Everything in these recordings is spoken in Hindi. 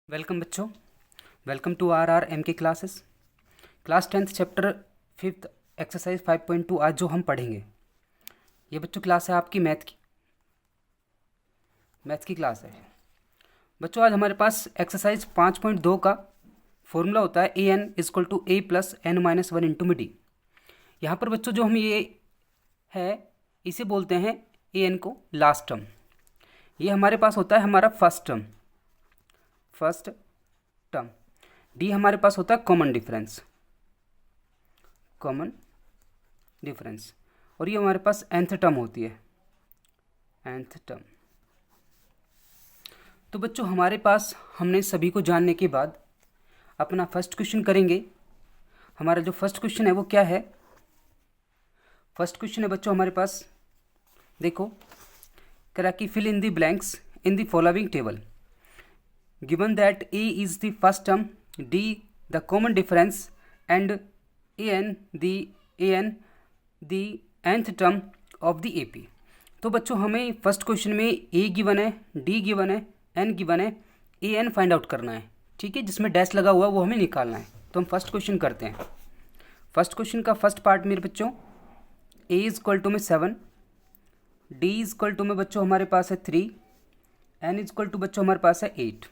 वेलकम बच्चों, वेलकम टू आर एम के classes. Class 10th chapter 5th exercise 5.2 आज जो हम पढ़ेंगे, ये बच्चों क्लास है आपकी मैथ्स की क्लास है। बच्चों आज हमारे पास एक्सरसाइज 5.2 का फॉर्मूला होता है a n equal to a plus N minus one into में डी। यहाँ पर बच्चों जो हम ये है इसे बोलते हैं ए एन को लास्ट टर्म। ये हमारे पास होता है हमारा फर्स्ट टर्म। डी हमारे पास होता है कॉमन डिफरेंस और ये हमारे पास nth टर्म होती है, nth टर्म। तो बच्चों हमारे पास हमने सभी को जानने के बाद अपना फर्स्ट क्वेश्चन करेंगे। हमारा जो फर्स्ट क्वेश्चन है वो क्या है? फर्स्ट क्वेश्चन है बच्चों हमारे पास, देखो कह रहा कि fill in the blanks in the following table given that a is the first term, d the common difference and an the nth term of the AP। तो बच्चों हमें फर्स्ट क्वेश्चन में a गिवन है, d गिवन है, n गिवन है, an फाइंड आउट करना है, ठीक है, जिसमें डैश लगा हुआ वो हमें निकालना है। तो हम फर्स्ट क्वेश्चन करते हैं। फर्स्ट क्वेश्चन का फर्स्ट पार्ट मेरे बच्चों a इज इक्वल टू में 7, d इज इक्वल टू में बच्चों हमारे पास है 3, n इज इक्वल टू बच्चों हमारे पास है 8।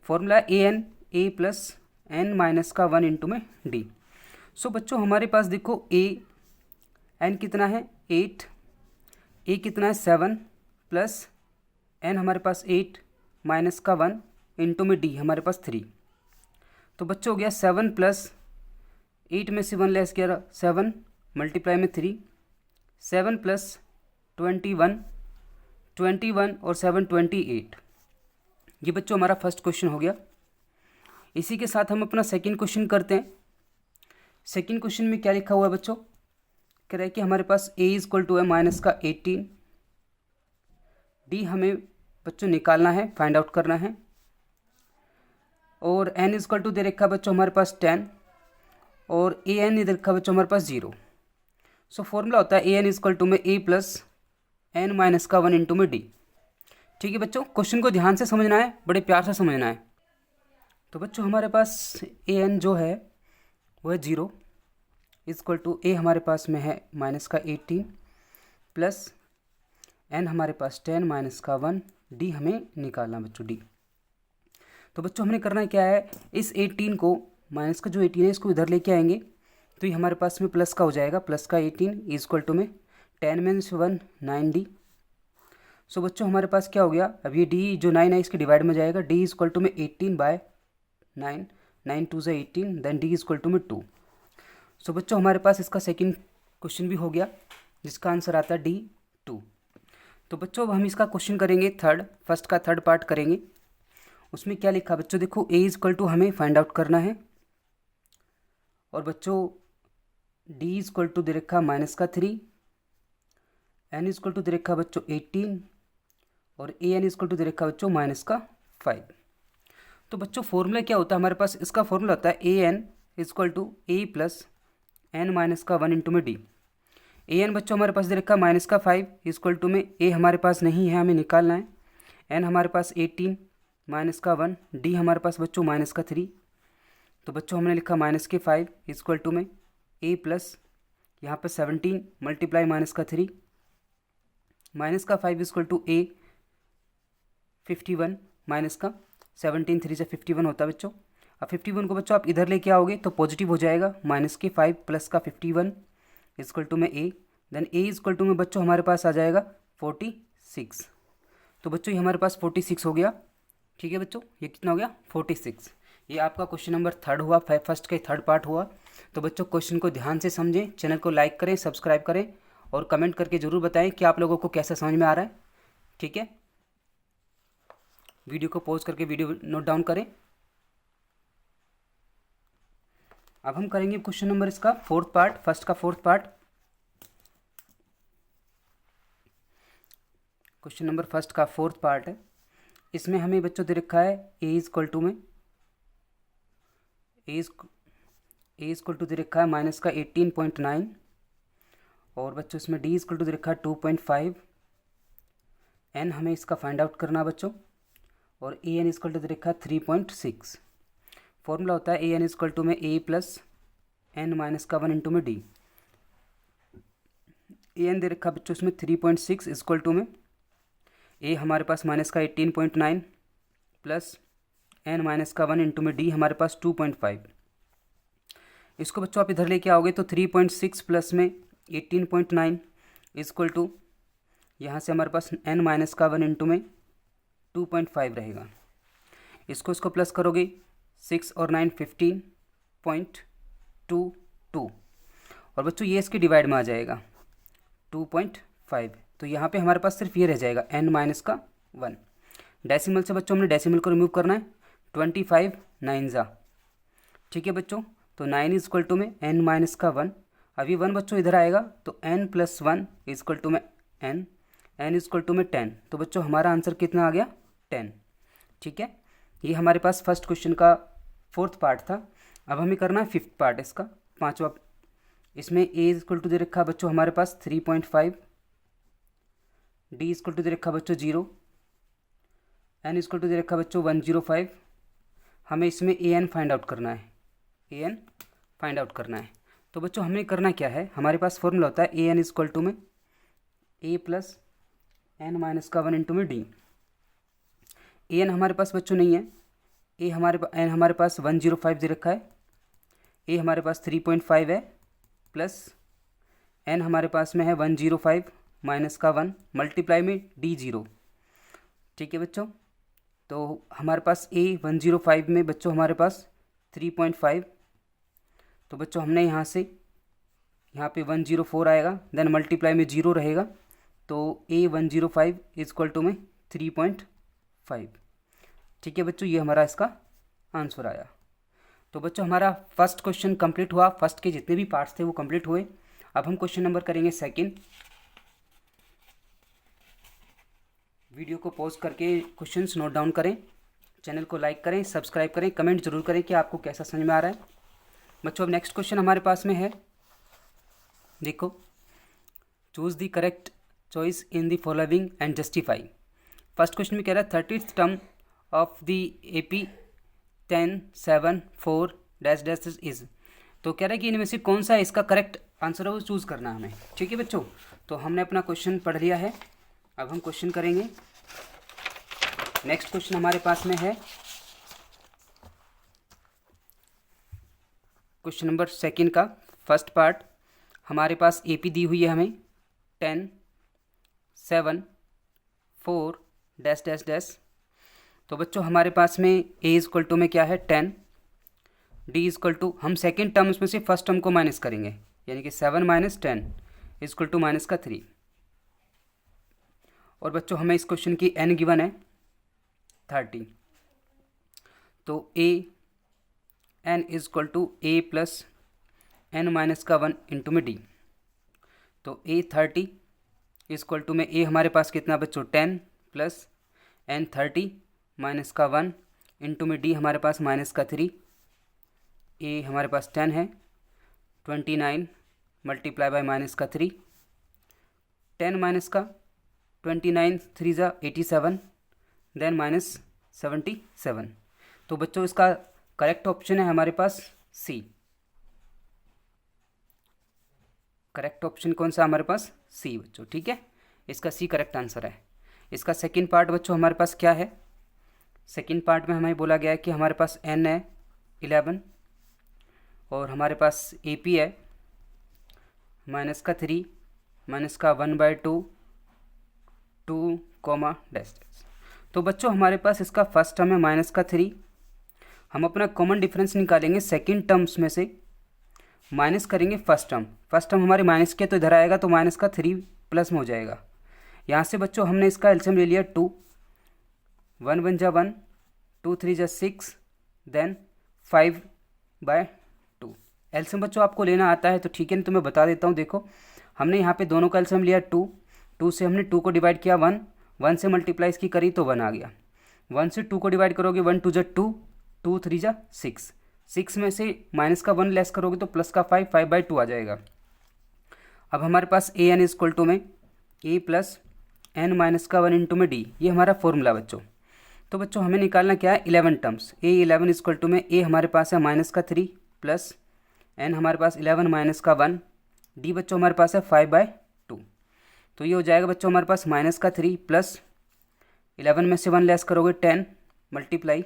Formula A N A plus N minus का 1 इंटू में डी। सो बच्चों हमारे पास देखो ए एन कितना है 8, ए कितना है 7 प्लस एन हमारे पास 8 माइनस का 1 इंटू में डी हमारे पास 3। तो बच्चों हो गया 7 प्लस 8 में से 1 लेस किया 7 मल्टीप्लाई में 3, 7 प्लस 21 और 7 28। ये बच्चों हमारा फर्स्ट क्वेश्चन हो गया। इसी के साथ हम अपना सेकंड क्वेश्चन करते हैं। सेकंड क्वेश्चन में क्या लिखा हुआ है बच्चों? कह रहा है कि हमारे पास a इज इक्वल टू है माइनस का 18, d हमें बच्चों निकालना है, फाइंड आउट करना है, और n इज इक्वल टू दे रखा बच्चों हमारे पास 10 और a n इधर रखा बच्चों हमारे पास 0। सो फॉर्मूला होता है a n is equal to में a प्लस एन माइनस का 1 इंटू में डी। ठीक है बच्चों, क्वेश्चन को ध्यान से समझना है, बड़े प्यार से समझना है। तो बच्चों हमारे पास ए एन जो है वो है 0 इजक्वल टू ए हमारे पास में है माइनस का 18 प्लस एन हमारे पास 10 माइनस का 1, डी हमें निकालना बच्चों डी। तो बच्चों हमने करना क्या है, इस 18 को माइनस का जो 18 है इसको इधर लेके आएंगे तो ये हमारे पास में प्लस का हो जाएगा, प्लस का 18 इजक्वल टू में 10 माइनस 1 9 डी। सो बच्चों हमारे पास क्या हो गया, अब ये डी जो 9 है इसके डिवाइड में जाएगा, डी इज इक्वल टू में 18 बाय 9, 9 2 से 18, then D is equal to में 2। सो बच्चों हमारे पास इसका सेकंड क्वेश्चन भी हो गया जिसका आंसर आता है डी 2। तो बच्चों अब हम इसका क्वेश्चन करेंगे फर्स्ट का थर्ड पार्ट करेंगे। उसमें क्या लिखा बच्चों, देखो ए इज इक्वल टू हमें फाइंड आउट करना है और बच्चों डी इज इक्वल टू दे रखा माइनस का 3, एन इज इक्वल टू दे रखा बच्चों 18 और ए एन इजक्वल टू दे रखा बच्चों माइनस का 5। तो बच्चों फॉर्मूला क्या होता है हमारे पास, इसका फॉर्मूला होता है a n equal to a plus N minus का 1 इंटू में डी। ए एन बच्चों हमारे पास दे रखा माइनस का 5 इजक्वल टू में ए हमारे पास नहीं है, हमें निकालना है, एन हमारे पास 18 माइनस का 1, डी हमारे पास बच्चों माइनस का 3। तो बच्चों हमने लिखा माइनस के 5 इजक्वल टू में ए प्लस यहाँ पर 17 मल्टीप्लाई माइनस का 3, माइनस का 5 इजक्वल टू ए 51 माइनस का 17, 3 से 51 होता है बच्चों। अब 51 को बच्चों आप इधर लेके आओगे तो पॉजिटिव हो जाएगा, माइनस के 5 प्लस का 51 इजक्वल टू में ए, देन ए इजक्वल टू में बच्चों हमारे पास आ जाएगा 46। तो बच्चों ये हमारे पास 46 हो गया। ठीक है बच्चों, ये कितना हो गया 46। ये आपका क्वेश्चन नंबर थर्ड हुआ, फर्स्ट का थर्ड पार्ट हुआ। तो बच्चों क्वेश्चन को ध्यान से समझें, चैनल को लाइक करें, सब्सक्राइब करें और कमेंट करके ज़रूर बताएं कि आप लोगों को कैसा समझ में आ रहा है। ठीक है, वीडियो को पॉज करके वीडियो नोट डाउन करें। अब हम करेंगे क्वेश्चन नंबर इसका फोर्थ पार्ट, फर्स्ट का fourth part. Question number first का फोर्थ पार्ट है। इसमें हमें बच्चों दे रखा है ए इज इक्वल टू में ए इज इक्वल टू दे रखा है माइनस का 18.9 और बच्चों इसमें डी इज इक्वल टू दे रखा है 2.5, एन हमें इसका फाइंड आउट करना बच्चों, और ए एन इक्वल टू दे रखा है 3.6। फॉर्मूला होता है ए एन इक्वल टू में ए प्लस एन माइनस का 1 इंटू में डी। ए एन दे रखा बच्चों इसमें 3.6 इक्वल टू में ए हमारे पास माइनस का 18.9 प्लस एन माइनस का 1 इंटू में डी हमारे पास 2.5। इसको बच्चों आप इधर लेके आओगे तो 3.6 प्लस में 18.9 इक्वल टू यहाँ से हमारे पास एन माइनस का 1 इंटू में 2.5 रहेगा। इसको प्लस करोगे 6 और 9 15.22 और बच्चों ये इसके डिवाइड में आ जाएगा 2.5। तो यहाँ पे हमारे पास सिर्फ ये रह जाएगा n माइनस का 1। डेसिमल से बच्चों हमने डेसिमल को रिमूव करना है। 25 9 जा, ठीक है बच्चों। तो 9 इक्वल टू में n माइनस का 1। अभी 1 बच्चों इधर आएगा तो n प्लस 1 इक्वल टू में n इक्वल टू में 10। तो बच्चों हमारा आंसर कितना आ गया 10, ठीक है। ये हमारे पास फर्स्ट क्वेश्चन का 4th पार्ट था। अब हमें करना है 5th पार्ट इसका 5वां। इसमें a इक्वल टू दे रखा बच्चों हमारे पास 3.5, d इक्वल टू दे रखा बच्चों 0, n इक्वल टू दे रखा बच्चों 105। हमें इसमें ए एन फाइंड आउट करना है, ए एन फाइंड आउट करना है। तो बच्चों हमें करना क्या है, हमारे पास फॉर्मूला होता है ए एन इक्वल टू में ए प्लस एन माइनस का 1 इंटू में डी। ए एन हमारे पास बच्चों नहीं है, एन हमारे पास 105 दे रखा है, ए हमारे पास 3.5 है प्लस एन हमारे पास में है 105 माइनस का 1 मल्टीप्लाई में डी 0, ठीक है बच्चों। तो हमारे पास ए 105 में बच्चों हमारे पास 3.5। तो बच्चों हमने यहाँ से यहाँ पे 104 आएगा, देन मल्टीप्लाई में 0 रहेगा। तो ए 105 इक्वल टू में 3.5, ठीक है बच्चों। ये हमारा इसका आंसर आया। तो बच्चों हमारा फर्स्ट क्वेश्चन कंप्लीट हुआ, फर्स्ट के जितने भी पार्ट्स थे वो कंप्लीट हुए। अब हम क्वेश्चन नंबर करेंगे सेकंड। वीडियो को पॉज करके क्वेश्चंस नोट डाउन करें, चैनल को लाइक करें, सब्सक्राइब करें, कमेंट जरूर करें कि आपको कैसा समझ में आ रहा है बच्चों। अब नेक्स्ट क्वेश्चन हमारे पास में है, देखो, choose the correct choice in the following and justify. First question में कह रहा है 30th term of the AP 10 7 4 dash dash is. तो कह रहा है कि इनमें से कौन सा इसका करेक्ट आंसर है वो चूज़ करना है हमें, ठीक है बच्चों। तो हमने अपना क्वेश्चन पढ़ लिया है, अब हम क्वेश्चन करेंगे। नेक्स्ट क्वेश्चन हमारे पास में है क्वेश्चन नंबर सेकंड का फर्स्ट पार्ट। हमारे पास AP दी हुई है हमें 10 7 4 डैश डैश डैश। तो बच्चों हमारे पास में A इक्वल टू में क्या है 10, D इक्वल टू, हम सेकेंड टर्म उसमें से फर्स्ट टर्म को माइनस करेंगे, यानी कि 7 माइनस 10 इक्वल टू माइनस का 3। और बच्चों हमें इस क्वेश्चन की n गिवन है 30। तो n equal to a plus n minus का 1 इंटू में d। तो a 30 इक्वल टू में a हमारे पास कितना बच्चों 10 प्लस n 30 माइनस का 1 इंटू में d हमारे पास माइनस का 3। a हमारे पास 10 है, 29 मल्टीप्लाई बाय माइनस का 3, 10 माइनस का 29 3 जा 87, देन माइनस 77। तो बच्चों इसका करेक्ट ऑप्शन है हमारे पास सी। करेक्ट ऑप्शन कौन सा हमारे पास सी बच्चों, ठीक है। इसका सी करेक्ट आंसर है। इसका सेकंड पार्ट बच्चों हमारे पास क्या है, सेकंड पार्ट में हमें बोला गया है कि हमारे पास n है 11 और हमारे पास AP है माइनस का 3 माइनस का 1/2 2 कॉमा डैश। तो बच्चों हमारे पास इसका फर्स्ट टर्म है माइनस का 3। हम अपना कॉमन डिफरेंस निकालेंगे, सेकंड टर्म्स में से माइनस करेंगे फर्स्ट टर्म। फर्स्ट टर्म हमारे माइनस के तो इधर आएगा तो माइनस का 3 प्लस में हो जाएगा। यहाँ से बच्चों हमने इसका एलसीएम ले लिया 2, 1 1 जा 1, 2 3 जा 6, देन 5/2। एलसीएम बच्चों आपको लेना आता है तो ठीक है, नहीं तो मैं बता देता हूँ। देखो हमने यहाँ पे दोनों का एलसीएम लिया 2, 2 से हमने 2 को डिवाइड किया 1, 1 से मल्टीप्लाई इसकी करी तो 1 आ गया। 1 से 2 को डिवाइड करोगे 1 2 जा 2, 2 3 जा 6, 6 में से माइनस का 1 लेस करोगे तो प्लस का 5, 5/2 आ जाएगा। अब हमारे पास ए एन इक्वल टू में a प्लस n माइनस का 1 इंटू में d, ये हमारा फॉर्मूला बच्चों। तो बच्चों हमें निकालना क्या है, 11 टर्म्स। A11 इक्वल टू में A हमारे पास है -3 प्लस N हमारे पास 11 - 1, D बच्चों हमारे पास है 5/2। तो ये हो जाएगा बच्चों हमारे पास -3 प्लस 11 में से 1 लेस करोगे 10 मल्टीप्लाई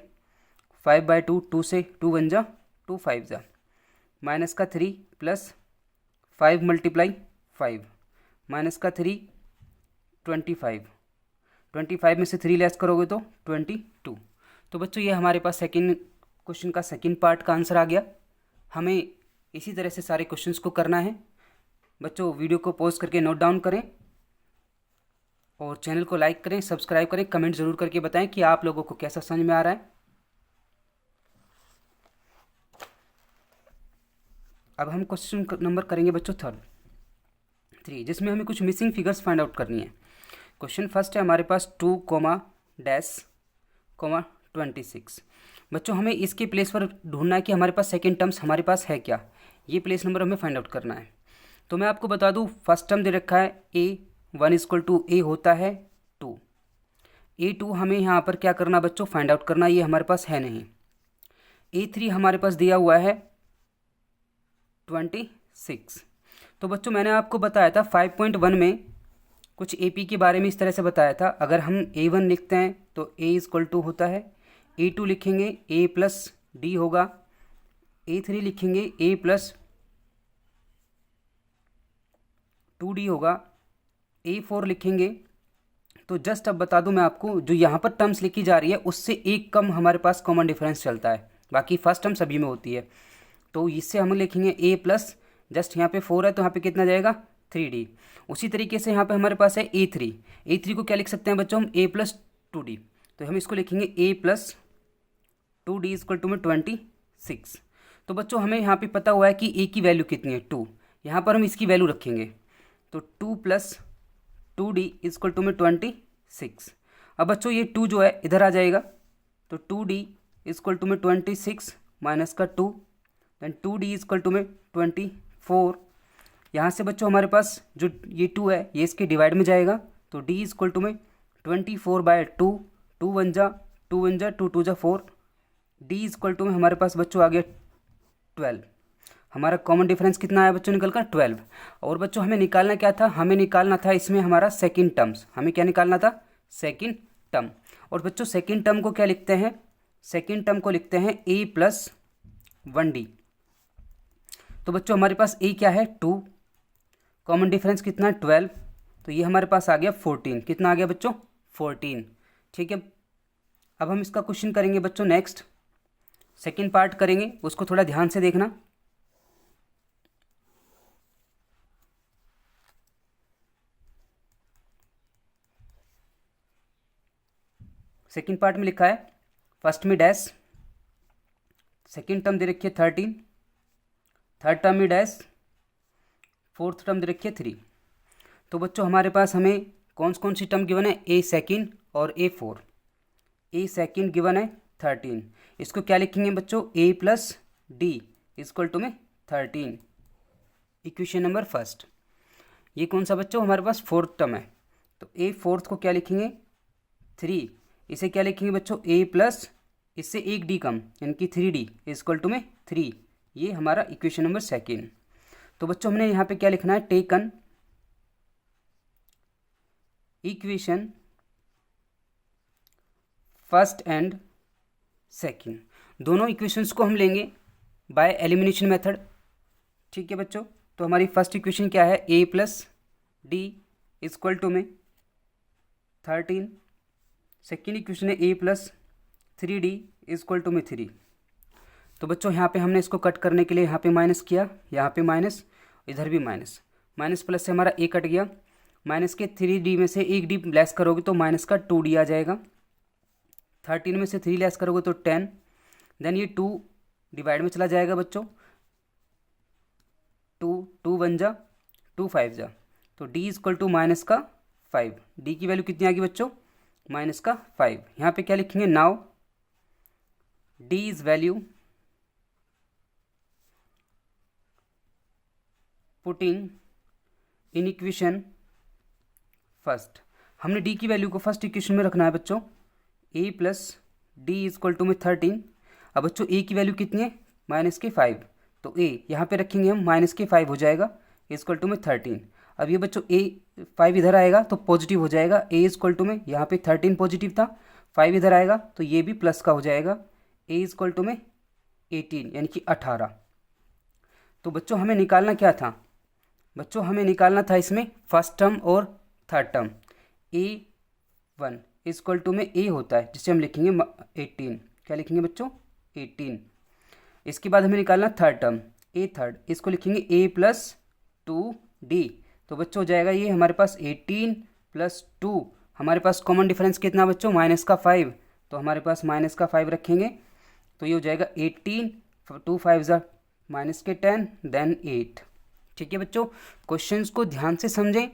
5/2, 2 से 2 1 जा 2 5 जा -3 प्लस 5 मल्टीप्लाई 5 -3 25 में से 3 लेस करोगे तो 22। तो बच्चों ये हमारे पास सेकंड क्वेश्चन का सेकंड पार्ट का आंसर आ गया। हमें इसी तरह से सारे क्वेश्चंस को करना है। बच्चों वीडियो को पॉज करके नोट डाउन करें और चैनल को लाइक करें, सब्सक्राइब करें, कमेंट ज़रूर करके बताएं कि आप लोगों को कैसा समझ में आ रहा है। अब हम क्वेश्चन नंबर करेंगे बच्चों 3, जिसमें हमें कुछ मिसिंग फिगर्स फाइंड आउट करनी है। क्वेश्चन फर्स्ट है हमारे पास 2,-26। बच्चों हमें इसके प्लेस पर ढूंढना है कि हमारे पास सेकेंड टर्म्स हमारे पास है क्या, ये प्लेस नंबर हमें फाइंड आउट करना है। तो मैं आपको बता दूं, फर्स्ट टर्म दे रखा है A1 = A होता है 2। A2 हमें यहाँ पर क्या करना बच्चों, फाइंड आउट करना, ये हमारे पास है नहीं। A3 हमारे पास दिया हुआ है 26। तो बच्चों मैंने आपको बताया था 5.1 में कुछ AP के बारे में इस तरह से बताया था। अगर हम A1 लिखते हैं तो A = होता है, A2 लिखेंगे A + D होगा, A3 लिखेंगे A + 2D होगा, A4 लिखेंगे। तो जस्ट अब बता दूं मैं आपको, जो यहाँ पर टर्म्स लिखी जा रही है उससे एक कम हमारे पास कॉमन डिफरेंस चलता है, बाकी फर्स्ट टर्म सभी में होती है। तो इससे हम लिखेंगे A + जस्ट यहाँ पे 4 है तो यहाँ पे कितना जाएगा 3D। उसी तरीके से यहाँ पे हमारे पास है A3 को क्या लिख सकते हैं बच्चों हम, A + 2D। तो हम इसको लिखेंगे A + 2D = में 26। तो बच्चों हमें यहाँ पे पता हुआ है कि A की वैल्यू कितनी है 2, यहाँ पर हम इसकी वैल्यू रखेंगे। तो 2 + 2D = में 26। अब बच्चों ये 2 जो है इधर आ जाएगा, तो 2D = में 26 माइनस का 2, देन 2D = में 24। यहाँ से बच्चों हमारे पास जो ये 2 है ये इसके डिवाइड में जाएगा, तो D = में 24/2, 2 1 जा 2 1 जा 2 2 जा 4, D = में हमारे पास बच्चों आ गया 12। हमारा कॉमन डिफरेंस कितना आया बच्चों निकल कर 12। और बच्चों हमें निकालना क्या था, हमें निकालना था इसमें हमारा सेकंड टर्म्स। हमें क्या निकालना था, सेकंड टर्म। और बच्चों सेकंड टर्म को क्या लिखते हैं, सेकंड टर्म को लिखते हैं A + 1D। तो बच्चों हमारे पास A क्या है 2, कॉमन डिफरेंस कितना है 12, तो ये हमारे पास आ गया 14। कितना आ गया बच्चों 14। ठीक है, अब हम इसका क्वेश्चन करेंगे बच्चों नेक्स्ट, सेकंड पार्ट करेंगे, उसको थोड़ा ध्यान से देखना। सेकंड पार्ट में लिखा है फर्स्ट में डैश, सेकंड टर्म दे रखी है 13, थर्ड टर्म में डैश, फोर्थ टर्म दे रखी है 3। तो बच्चों हमारे पास हमें कौन कौन सी टर्म गिवन है, A सेकंड और A4। A सेकंड गिवन है 13, इसको क्या लिखेंगे बच्चों A + D = में 13, इक्वेशन नंबर फर्स्ट। ये कौन सा बच्चों हमारे पास फोर्थ टर्म है, तो A फोर्थ को क्या लिखेंगे 3, इसे क्या लिखेंगे बच्चों A + इससे एक D कम यानी कि 3D = में 3, ये हमारा इक्वेशन नंबर सेकेंड। तो बच्चों हमने यहाँ पे क्या लिखना है, taken equation first and second, दोनों इक्वेशंस को हम लेंगे बाय एलिमिनेशन मेथड। ठीक है बच्चों, तो हमारी फर्स्ट इक्वेशन क्या है A + D = में 13, सेकेंड इक्वेशन है A + 3D = में 3। तो बच्चों यहाँ पे हमने इसको कट करने के लिए यहाँ पे माइनस किया, यहाँ पे माइनस, इधर भी माइनस, माइनस प्लस से हमारा A कट गया, माइनस के 3D में से एक D लेस करोगे तो माइनस का 2D आ जाएगा, 13 में से 3 लेस करोगे तो 10, देन ये 2 डिवाइड में चला जाएगा बच्चों, 2 1 जा 2 5 जा, तो D = माइनस का 5। D की वैल्यू कितनी आ गई बच्चों, माइनस का 5। यहाँ पे क्या लिखेंगे, now D is value putting in equation first. हमने D की वैल्यू को फर्स्ट इक्वेशन में रखना है बच्चों, ए प्लस डी इक्वल टू में 13। अब बच्चों ए की वैल्यू कितनी है, -5, तो ए यहाँ पे रखेंगे हम, -5 हो जाएगा इक्वल टू में 13। अब ये बच्चों ए 5 इधर आएगा तो पॉजिटिव हो जाएगा, ए इक्वल टू में यहाँ पे 13 पॉजिटिव था, 5 इधर आएगा तो ये भी प्लस का हो जाएगा, ए इक्वल टू में 18 यानी कि 18। तो बच्चों हमें निकालना क्या था, बच्चों हमें निकालना था इसमें फर्स्ट टर्म और third term. A1 equal to में ए होता है जिसे हम लिखेंगे 18, क्या लिखेंगे बच्चों 18। इसके बाद हमें निकालना थर्ड टर्म, ए थर्ड, इसको लिखेंगे a प्लस 2d। तो बच्चों हो जाएगा ये हमारे पास 18 प्लस 2, हमारे पास कॉमन डिफरेंस कितना बच्चों -5, तो हमारे पास -5 रखेंगे तो ये हो जाएगा 18, 2 5 -10 देन 8। ठीक है बच्चों, क्वेश्चंस को ध्यान से समझें,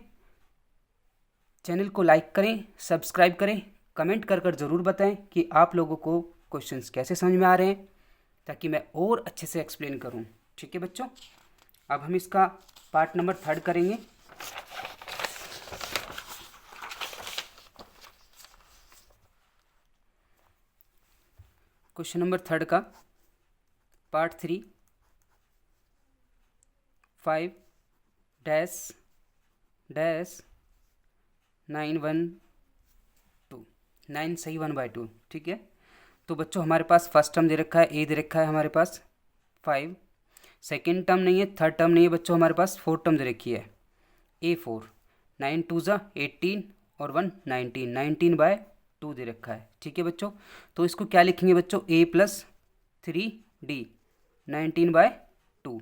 चैनल को लाइक करें, सब्सक्राइब करें, कमेंट कर ज़रूर बताएं कि आप लोगों को क्वेश्चंस कैसे समझ में आ रहे हैं, ताकि मैं और अच्छे से एक्सप्लेन करूं। ठीक है बच्चों, अब हम इसका पार्ट नंबर 3 करेंगे। क्वेश्चन नंबर 3 का पार्ट 3, 5 डैश 9 1 2, 9 सही 1/2। ठीक है, तो बच्चों हमारे पास फर्स्ट टर्म दे रखा है, ए दे रखा है हमारे पास 5, सेकेंड टर्म नहीं है, थर्ड टर्म नहीं है बच्चों, हमारे पास फोर्थ टर्म दे रखी है A4, 9 2 18 और 1 19, 19/2 दे रखा है। ठीक है बच्चों, तो इसको क्या लिखेंगे बच्चों, a प्लस 3d 19/2।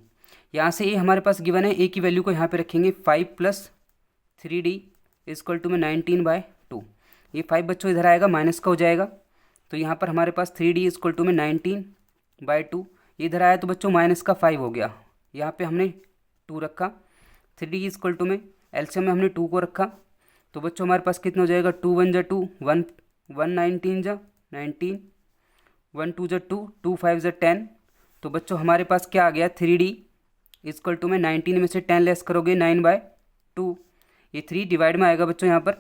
यहाँ से ए हमारे पास गिवन है, ए की वैल्यू को यहाँ पे रखेंगे 5 प्लस 3d इक्वल टू में 19/2। ये 5 बच्चों इधर आएगा माइनस का हो जाएगा, तो यहाँ पर हमारे पास 3d इक्वल टू में 19/2, इधर आया तो बच्चों माइनस का 5 हो गया, यहाँ पे हमने 2 रखा, 3d इक्वल टू में एलसीएम में हमने 2 को रखा, तो बच्चों हमारे पास कितना हो जाएगा, 2 1 जा 2, 1 19 जा 19, 1 2 जा 2, 2 5 जा 10। तो बच्चों हमारे पास क्या आ गया, 3d इक्वल टू में 19 में से 10 लेस करोगे 9/2, ये 3 डिवाइड में आएगा बच्चों यहाँ पर,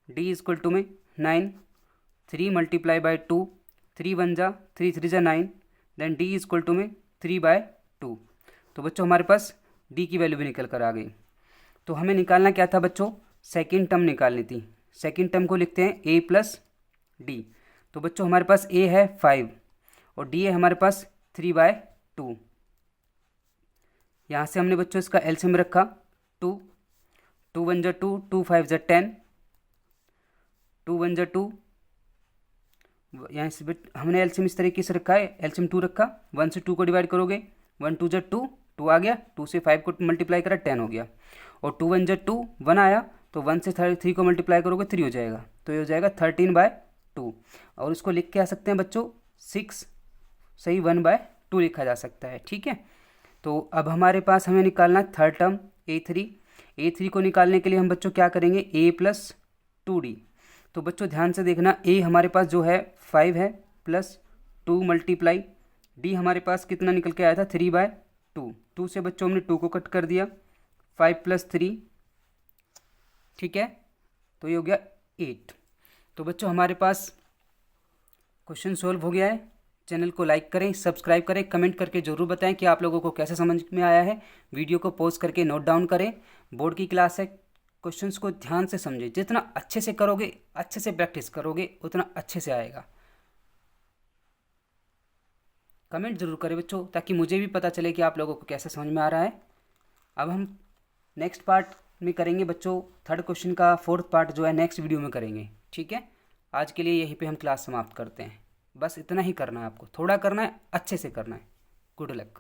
d इक्वल टू में 9, 3 मल्टीप्लाई बाई 2, 3 1 जा 3 3 जा 9, देन d इक्वल टू में 3/2। तो बच्चों हमारे पास d की वैल्यू भी निकल कर आ गई। तो हमें निकालना क्या था बच्चों, सेकेंड टर्म निकालनी थी। सेकेंड टर्म को लिखते हैं a प्लस डी। तो बच्चों हमारे पास a है 5 और d है हमारे पास 3/2। यहाँ से हमने बच्चों इसका एलसीएम रखा 2, 2 1 जा 2, 2 5 जा 10, 2 1 जा 2, यहाँ से हमने एलसीएम इस तरीके से रखा है, एलसीएम 2 रखा, 1 से 2 को डिवाइड करोगे, 1 2 जा 2, 2 आ गया, 2 से 5 को मल्टीप्लाई करा 10 हो गया, और 2 1 जा 2, 1 आया तो 1 से 3 को मल्टीप्लाई करोगे 3 हो जाएगा, तो ये हो जाएगा 13/2। और इसको लिख के आ सकते हैं बच्चों 6 सही 1/2 लिखा जा सकता है। ठीक है, तो अब हमारे पास हमें निकालना है थर्ड टर्म A3 को निकालने के लिए हम बच्चों क्या करेंगे, a प्लस 2d। तो बच्चों ध्यान से देखना, a हमारे पास जो है 5 है प्लस 2 मल्टीप्लाई d हमारे पास कितना निकल के आया था 3/2, 2 से बच्चों हमने 2 को कट कर दिया, 5 प्लस 3, ठीक है, तो ये हो गया 8। तो बच्चों हमारे पास क्वेश्चन सॉल्व हो गया है। चैनल को लाइक करें, सब्सक्राइब करें, कमेंट करके ज़रूर बताएं कि आप लोगों को कैसे समझ में आया है। वीडियो को पॉज करके नोट डाउन करें, बोर्ड की क्लास है, क्वेश्चंस को ध्यान से समझें, जितना अच्छे से करोगे, अच्छे से प्रैक्टिस करोगे उतना अच्छे से आएगा। कमेंट ज़रूर करें बच्चों, ताकि मुझे भी पता चले कि आप लोगों को कैसे समझ में आ रहा है। अब हम नेक्स्ट पार्ट में करेंगे बच्चों, थर्ड क्वेश्चन का फोर्थ पार्ट जो है नेक्स्ट वीडियो में करेंगे। ठीक है, आज के लिए यहीं पे हम क्लास समाप्त करते हैं। बस इतना ही करना है आपको, थोड़ा करना है, अच्छे से करना है। Good luck.